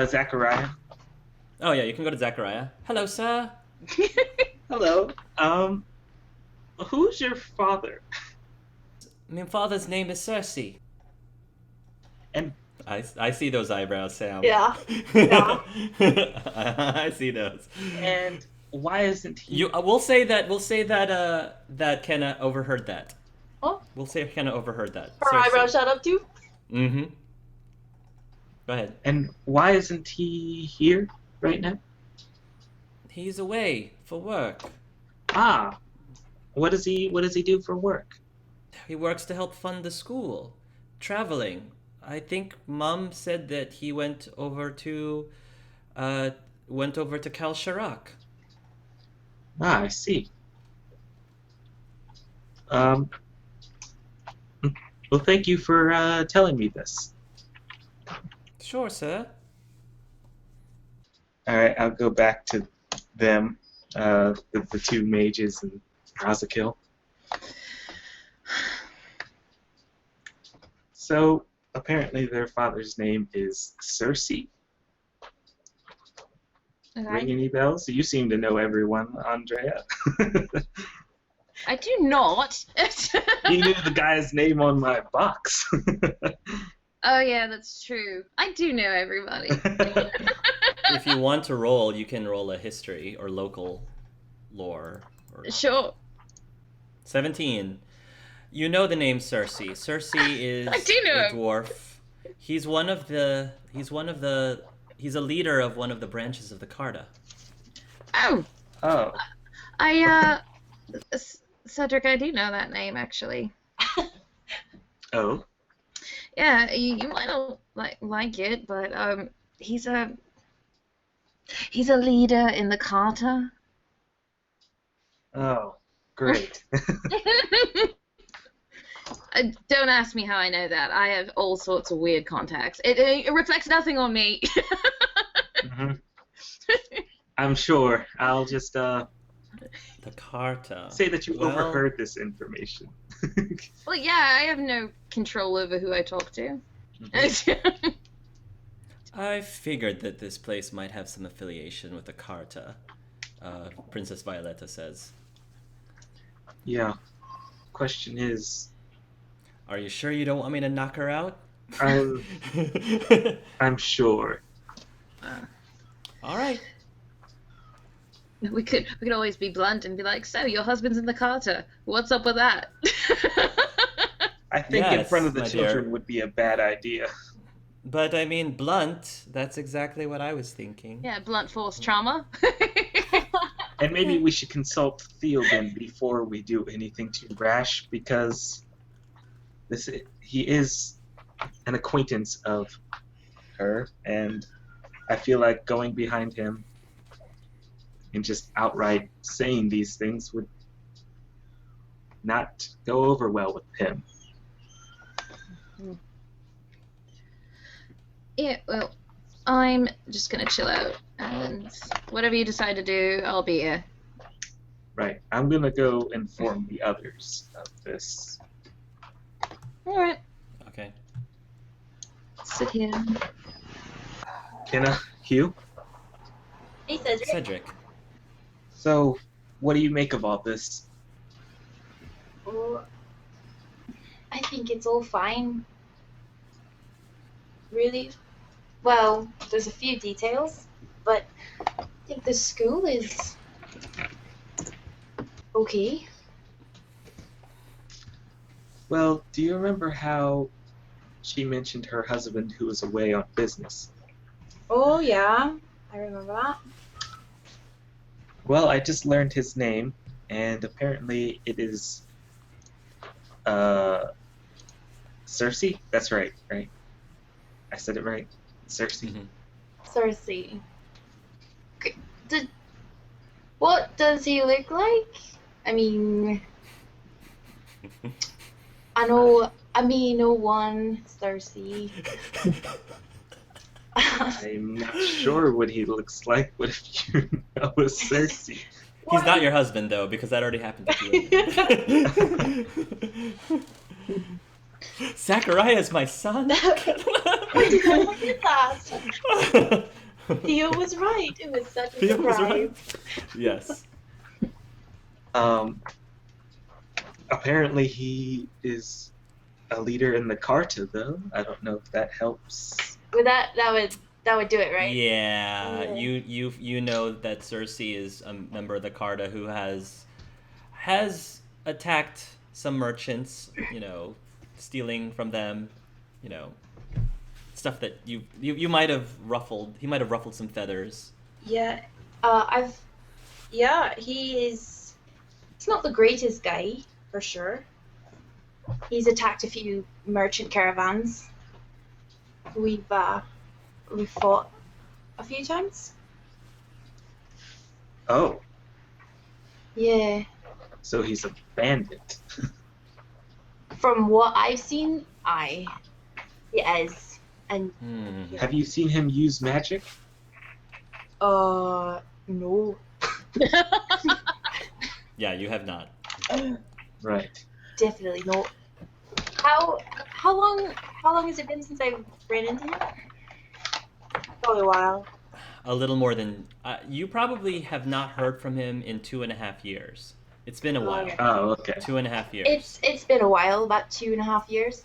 S1: Zachariah.
S3: Oh yeah, you can go to Zachariah. Hello, sir.
S1: Hello. Who's your father?
S3: My father's name is Cersei.
S1: And
S3: I see those eyebrows, Sam.
S6: Yeah.
S3: I see those.
S1: And why isn't he?
S3: We'll say that Kenna overheard that.
S6: Oh?
S3: We'll say Kenna overheard that.
S6: Her
S3: Cersei.
S6: eyebrows shot up too?
S3: Mm-hmm. Go ahead.
S1: And why isn't he here right now?
S3: He's away for work.
S1: Ah. What does he do for work?
S3: He works to help fund the school. Traveling. I think Mom said that he went over to Kal Sharak.
S1: Ah, I see. Well, thank you for telling me this.
S3: Sure, sir.
S1: All right, I'll go back to them, the two mages and Razakil. So, apparently their father's name is Cersei. Ring any bells? You seem to know everyone, Andrea.
S5: I do not.
S1: You knew the guy's name on my box.
S5: Oh yeah, that's true. I do know everybody.
S3: If you want to roll, you can roll a history or local lore.
S5: Sure.
S3: 17. You know the name Cersei. Cersei is
S5: I do know
S3: a
S5: him.
S3: dwarf. He's a leader of one of the branches of the Carta.
S5: Oh,
S1: Oh.
S5: Cedric, I do know that name actually.
S1: Oh.
S5: Yeah, you might not like it, but he's a leader in the Carta.
S1: Oh. Great.
S5: Don't ask me how I know that. I have all sorts of weird contacts. It reflects nothing on me.
S1: Mm-hmm. I'm sure. I'll just
S3: The Carta.
S1: say that you
S3: Well-
S1: overheard this information.
S5: Well, yeah, I have no control over who I talk to.
S3: I figured that this place might have some affiliation with the Carta, Princess Violetta says.
S1: Yeah. Question is,
S3: Are you sure you don't want me to knock her out?
S1: I'm sure.
S3: All right.
S5: We could always be blunt and be like, so your husband's in the Carter. What's up with that?
S1: I think in
S3: Yes,
S1: front of the
S3: my
S1: children
S3: dear.
S1: would be a bad idea.
S3: But I mean, blunt, that's exactly what I was thinking.
S5: Yeah, blunt force trauma.
S1: And maybe we should consult Theoden before we do anything too rash, because he is an acquaintance of her, and I feel like going behind him and just outright saying these things would not go over well with him.
S5: Yeah, well, I'm just gonna chill out, and whatever you decide to do, I'll be here.
S1: Right. I'm gonna go inform the others of this.
S5: Alright,
S3: Okay.
S5: sit here.
S1: Kenna, Hugh.
S6: He says,
S3: Cedric.
S1: So, what do you make of all this?
S6: oh, I think it's all fine. Really? Well, there's a few details, but I think the school is okay.
S1: Well, do you remember how she mentioned her husband who was away on business?
S6: Oh, yeah. I remember that.
S1: Well, I just learned his name, and apparently it is Cersei? That's right, right? I said it right. Cersei.
S3: Mhm.
S6: Cersei. What does he look like? I mean, I know one Cersei.
S1: I'm not sure what he looks like, but if you know a Cersei.
S3: He's not your husband, though, because that already happened to you. Zachariah's my son.
S6: Why did I forget that? Theo was right. It was such a
S3: Theo was
S6: surprise.
S3: right. Yes.
S1: Apparently he is a leader in the Carta, though. I don't know if that helps.
S6: Well, that would do it, right?
S3: Yeah,
S6: Yeah.
S3: you know that Cersei is a member of the Carta who has attacked some merchants, stealing from them, stuff that you might have ruffled. He might have ruffled some feathers.
S6: Yeah. He's not the greatest guy, for sure. He's attacked a few merchant caravans. We've fought a few times.
S1: Oh,
S6: Yeah.
S1: so he's a bandit.
S6: From what I've seen, he is. And
S1: Have you seen him use magic?
S6: no.
S3: Yeah, you have not.
S1: Right.
S6: Definitely not. How long has it been since I ran into him? Probably a while.
S3: A little more than you probably have not heard from him in 2.5 years. It's been a while.
S6: Okay.
S1: Oh, okay.
S3: 2.5 years.
S6: It's been a while, about 2.5 years.